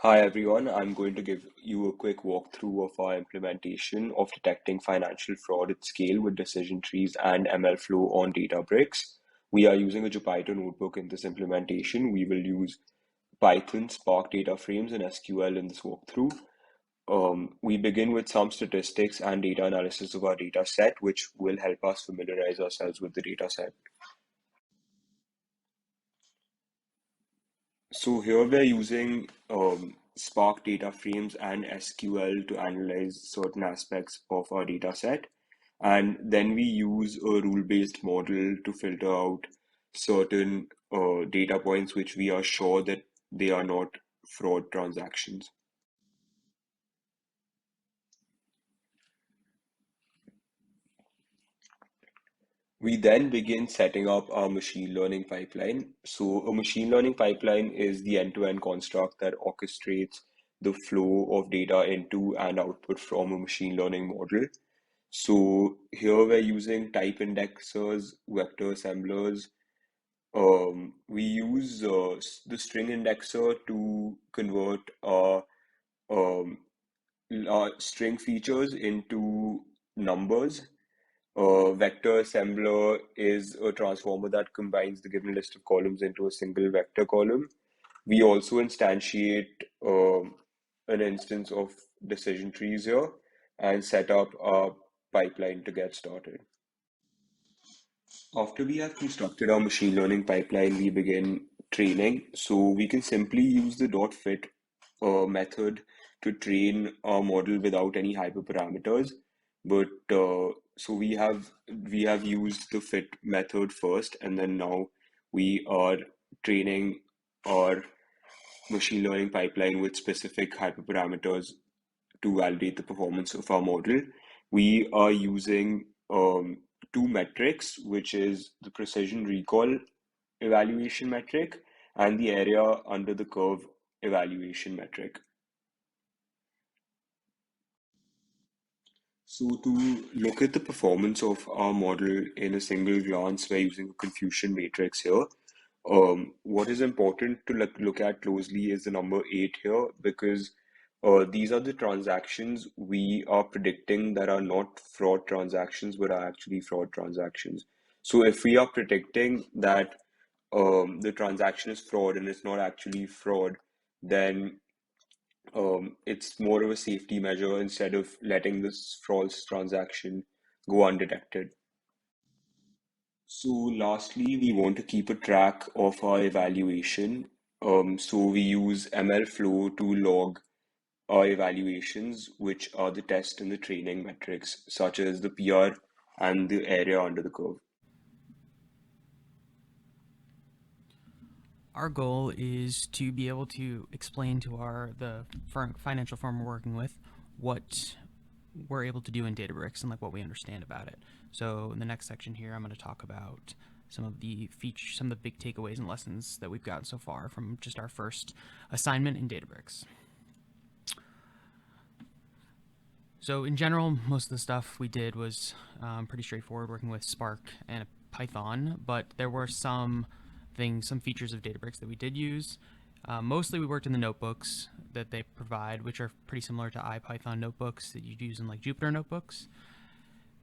Hi everyone, I'm going to give you a quick walkthrough of our implementation of detecting financial fraud at scale with decision trees and ML flow on Databricks. We are using a Jupyter notebook in this implementation. We will use Python, Spark data frames, and SQL in this walkthrough. We begin with some statistics and data analysis of our data set, which will help us familiarize ourselves with the data set. So here we're using Spark data frames and SQL to analyze certain aspects of our data set. And then we use a rule-based model to filter out certain data points which we are sure that they are not fraud transactions. We then begin setting up our machine learning pipeline. So a machine learning pipeline is the end-to-end construct that orchestrates the flow of data into and output from a machine learning model. So here we're using type indexers, vector assemblers. We use the string indexer to convert um, our string features into numbers. A vector assembler is a transformer that combines the given list of columns into a single vector column. We also instantiate an instance of decision trees here and set up a pipeline to get started. After we have constructed our machine learning pipeline, we begin training. So we can simply use the .fit method to train our model without any hyperparameters. But so we have used the fit method first, and then now we are training our machine learning pipeline with specific hyperparameters to validate the performance of our model. We are using two metrics, which is the precision recall evaluation metric and the area under the curve evaluation metric. So to look at the performance of our model in a single glance, we're using a confusion matrix here. What is important to look at closely is the number 8 here because these are the transactions we are predicting that are not fraud transactions but are actually fraud transactions. So if we are predicting that the transaction is fraud and it's not actually fraud, then it's more of a safety measure instead of letting this false transaction go undetected. So lastly, we want to keep a track of our evaluation. So we use ML flow to log our evaluations, which are the test and the training metrics, such as the PR and the area under the curve. Our goal is to be able to explain to the financial firm we're working with what we're able to do in Databricks and like what we understand about it. So in the next section here, I'm going to talk about some of the big takeaways and lessons that we've gotten so far from just our first assignment in Databricks. So in general, most of the stuff we did was pretty straightforward, working with Spark and Python, but there were some features of Databricks that we did use. Mostly we worked in the notebooks that they provide, which are pretty similar to IPython notebooks that you'd use in like Jupyter notebooks.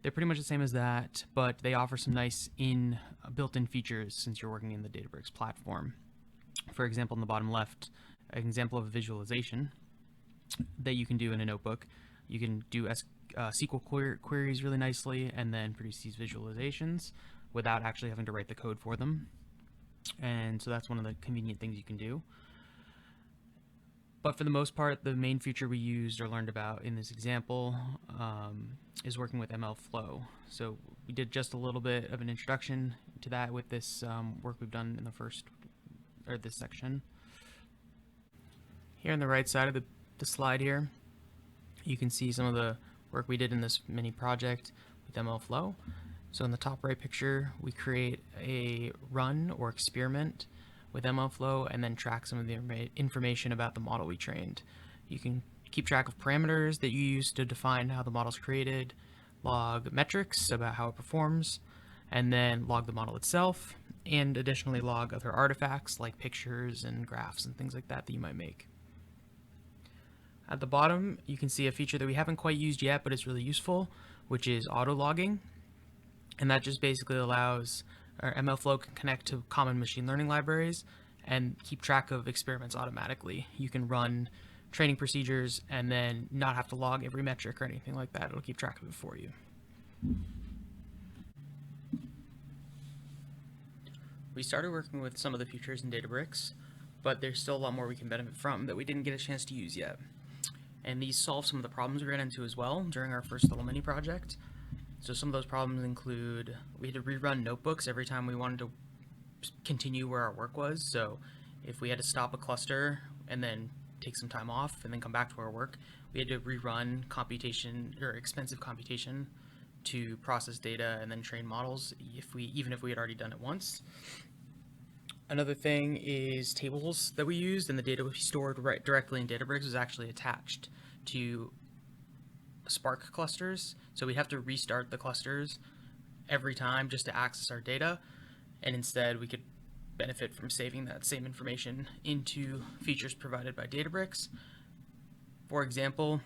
They're pretty much the same as that, but they offer some nice built-in features since you're working in the Databricks platform. For example, in the bottom left, an example of a visualization that you can do in a notebook. You can do SQL queries really nicely and then produce these visualizations without actually having to write the code for them. And so that's one of the convenient things you can do. But for the most part, the main feature we used or learned about in this example is working with ML Flow. So we did just a little bit of an introduction to that with this work we've done in this section. Here on the right side of the slide here, you can see some of the work we did in this mini project with ML Flow. So in the top right picture, we create a run or experiment with ML Flow and then track some of the information about the model we trained. You can keep track of parameters that you use to define how the model's created, log metrics about how it performs, and then log the model itself, and additionally log other artifacts like pictures and graphs and things like that that you might make. At the bottom, you can see a feature that we haven't quite used yet, but it's really useful, which is auto logging. And that just basically allows our MLflow can connect to common machine learning libraries and keep track of experiments automatically. You can run training procedures and then not have to log every metric or anything like that. It'll keep track of it for you. We started working with some of the features in Databricks, but there's still a lot more we can benefit from that we didn't get a chance to use yet. And these solve some of the problems we ran into as well during our first little mini project. So some of those problems include we had to rerun notebooks every time we wanted to continue where our work was. So if we had to stop a cluster and then take some time off and then come back to our work, we had to rerun computation or expensive computation to process data and then train models even if we had already done it once. Another thing is tables that we used, and the data we stored right directly in Databricks was actually attached to Spark clusters. So we'd have to restart the clusters every time just to access our data, and instead we could benefit from saving that same information into features provided by Databricks. For example,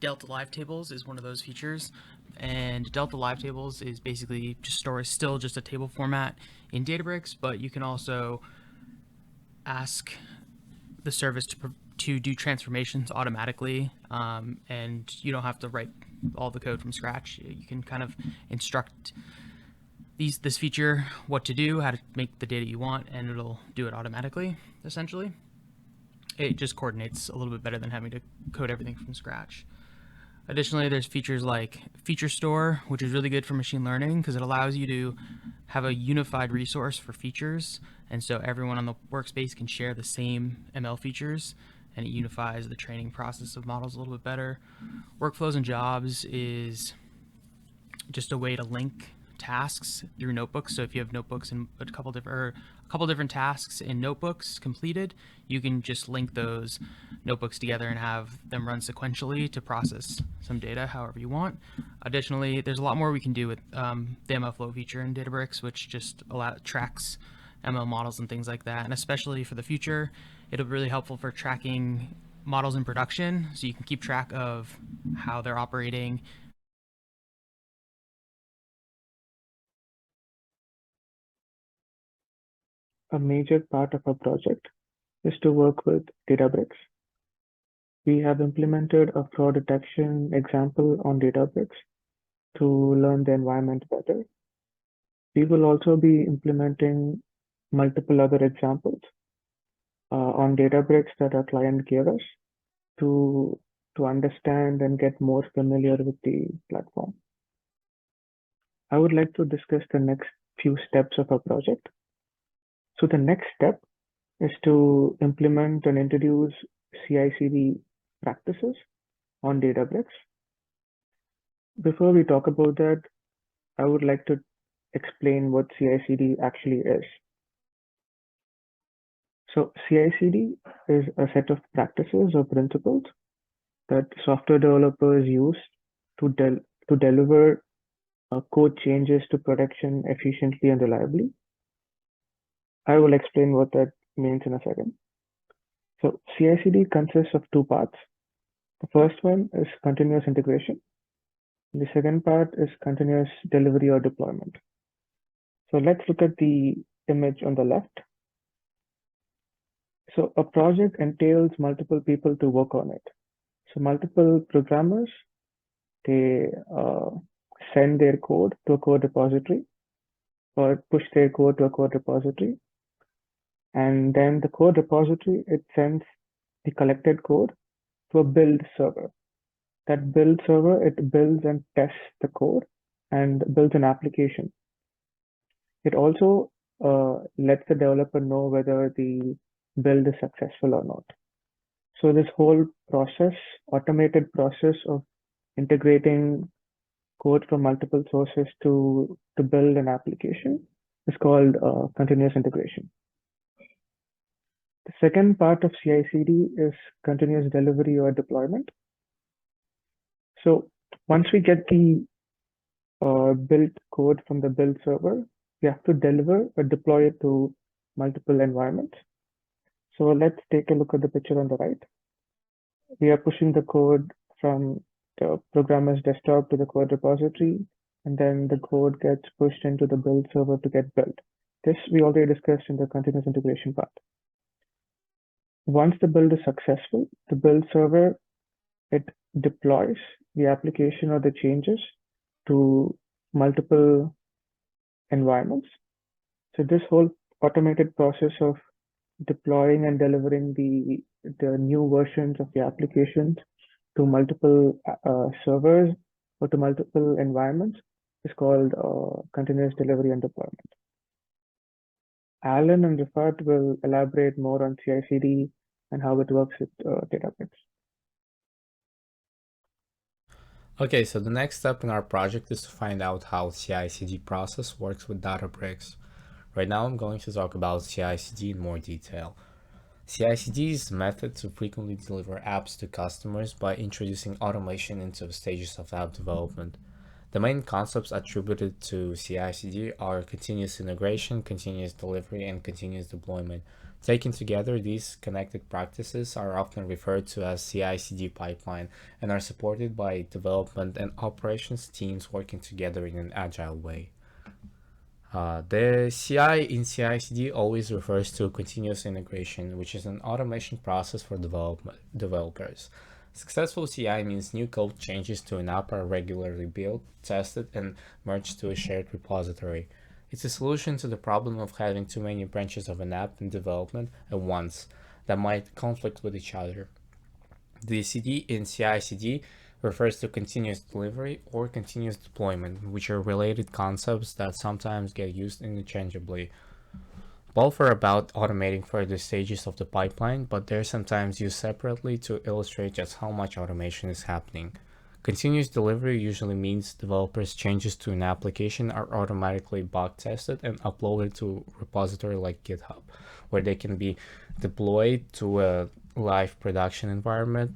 Delta Live Tables is one of those features, and Delta Live Tables is basically still just a table format in Databricks, but you can also ask the service to do transformations automatically, and you don't have to write all the code from scratch. You can kind of instruct this feature what to do, how to make the data you want, and it'll do it automatically, essentially. It just coordinates a little bit better than having to code everything from scratch. Additionally, there's features like Feature Store, which is really good for machine learning because it allows you to have a unified resource for features, and so everyone on the workspace can share the same ML features, and it unifies the training process of models a little bit better. Workflows and Jobs is just a way to link tasks through notebooks. So if you have notebooks and a couple different tasks in notebooks completed, you can just link those notebooks together and have them run sequentially to process some data however you want. Additionally, there's a lot more we can do with the MLflow feature in Databricks, which just tracks ML models and things like that. And especially for the future, it'll be really helpful for tracking models in production, so you can keep track of how they're operating. A major part of our project is to work with Databricks. We have implemented a fraud detection example on Databricks to learn the environment better. We will also be implementing multiple other examples on Databricks that our client gave us to understand and get more familiar with the platform. I would like to discuss the next few steps of our project. So the next step is to implement and introduce CI/CD practices on Databricks. Before we talk about that, I would like to explain what CI/CD actually is. So CI/CD is a set of practices or principles that software developers use to deliver code changes to production efficiently and reliably. I will explain what that means in a second. So CI/CD consists of two parts. The first one is continuous integration. The second part is continuous delivery or deployment. So let's look at the image on the left. So a project entails multiple people to work on it. So multiple programmers, they send their code to a code repository or push their code to a code repository. And then the code repository, it sends the collected code to a build server. That build server, it builds and tests the code and builds an application. It also lets the developer know whether the build is successful or not. So this whole process, automated process of integrating code from multiple sources to build an application is called continuous integration. The second part of CI/CD is continuous delivery or deployment. So once we get the built code from the build server, we have to deliver or deploy it to multiple environments. So let's take a look at the picture on the right. We are pushing the code from the programmer's desktop to the code repository, and then the code gets pushed into the build server to get built. This we already discussed in the continuous integration part. Once the build is successful, the build server, it deploys the application or the changes to multiple environments. So this whole automated process of deploying and delivering the new versions of the applications to multiple servers or to multiple environments is called continuous delivery and deployment. Alan and Rifat will elaborate more on CI/CD and how it works with Databricks. Okay, so the next step in our project is to find out how CI/CD process works with Databricks. Right now I'm going to talk about CI/CD in more detail. CI/CD is a method to frequently deliver apps to customers by introducing automation into the stages of app development. The main concepts attributed to CI/CD are continuous integration, continuous delivery, and continuous deployment. Taken together, these connected practices are often referred to as CI/CD pipeline and are supported by development and operations teams working together in an agile way. The CI in CI/CD always refers to continuous integration, which is an automation process for developers. Successful CI means new code changes to an app are regularly built, tested, and merged to a shared repository. It's a solution to the problem of having too many branches of an app in development at once that might conflict with each other. The CD in CI/CD refers to continuous delivery or continuous deployment, which are related concepts that sometimes get used interchangeably. Both are about automating further stages of the pipeline, but they're sometimes used separately to illustrate just how much automation is happening. Continuous delivery usually means developers' changes to an application are automatically bug tested and uploaded to a repository like GitHub, where they can be deployed to a live production environment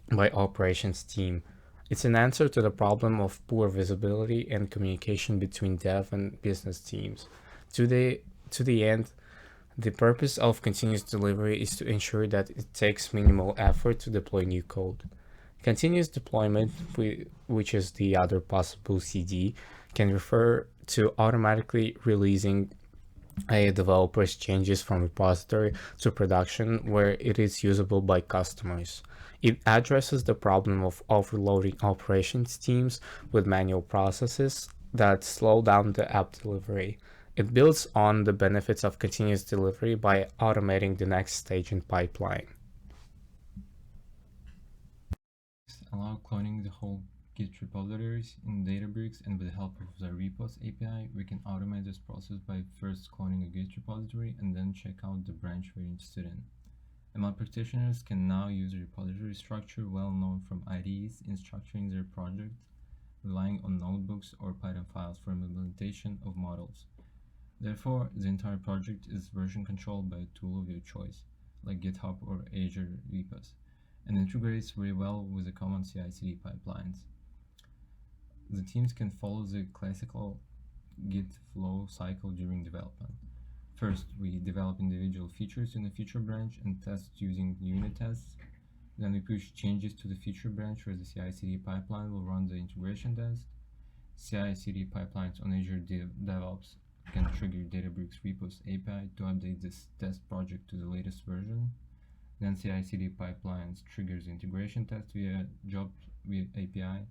by operations team. It's an answer to the problem of poor visibility and communication between dev and business teams. To the end, the purpose of continuous delivery is to ensure that it takes minimal effort to deploy new code. Continuous deployment, which is the other possible CD, can refer to automatically releasing a developer's changes from repository to production where it is usable by customers. It addresses the problem of overloading operations teams with manual processes that slow down the app delivery. It builds on the benefits of continuous delivery by automating the next stage in pipeline. Allow cloning the whole Git repositories in Databricks, and with the help of the repos API, we can automate this process by first cloning a Git repository and then check out the branch we're interested in. ML practitioners can now use a repository structure well known from IDEs in structuring their project, relying on notebooks or Python files for implementation of models. Therefore, the entire project is version controlled by a tool of your choice, like GitHub or Azure repos, and integrates very well with the common CI/CD pipelines. The teams can follow the classical Git flow cycle during development. First, we develop individual features in the feature branch and test using unit tests. Then we push changes to the feature branch where the CI/CD pipeline will run the integration test. CI/CD pipelines on Azure DevOps can trigger Databricks repos API to update this test project to the latest version. Then CI/CD pipelines triggers integration test via API.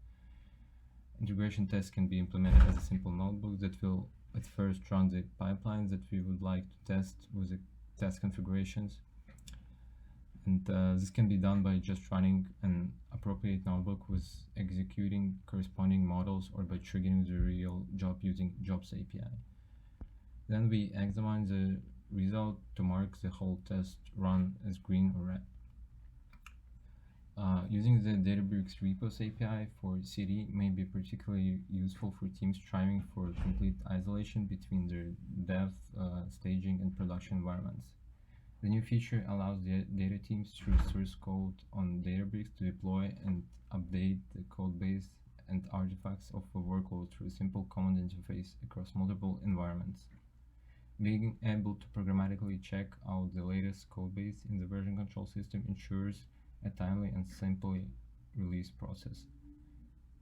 Integration tests can be implemented as a simple notebook that will at first run the pipelines that we would like to test with the test configurations. And this can be done by just running an appropriate notebook with executing corresponding models or by triggering the real job using jobs API. Then we examine the result to mark the whole test run as green or red. Using the Databricks repos API for CD may be particularly useful for teams striving for complete isolation between their dev, staging, and production environments. The new feature allows the data teams through source code on Databricks to deploy and update the code base and artifacts of a workload through a simple command interface across multiple environments. Being able to programmatically check out the latest codebase in the version control system ensures a timely and simply release process.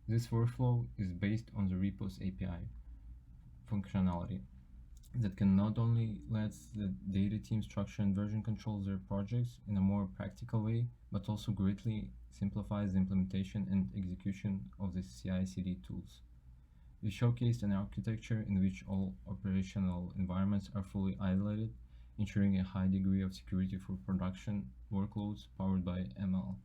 This workflow is based on the repos API functionality that can not only let the data team structure and version control their projects in a more practical way, but also greatly simplifies the implementation and execution of the CI/CD tools. We showcased an architecture in which all operational environments are fully isolated, ensuring a high degree of security for production workloads powered by ML.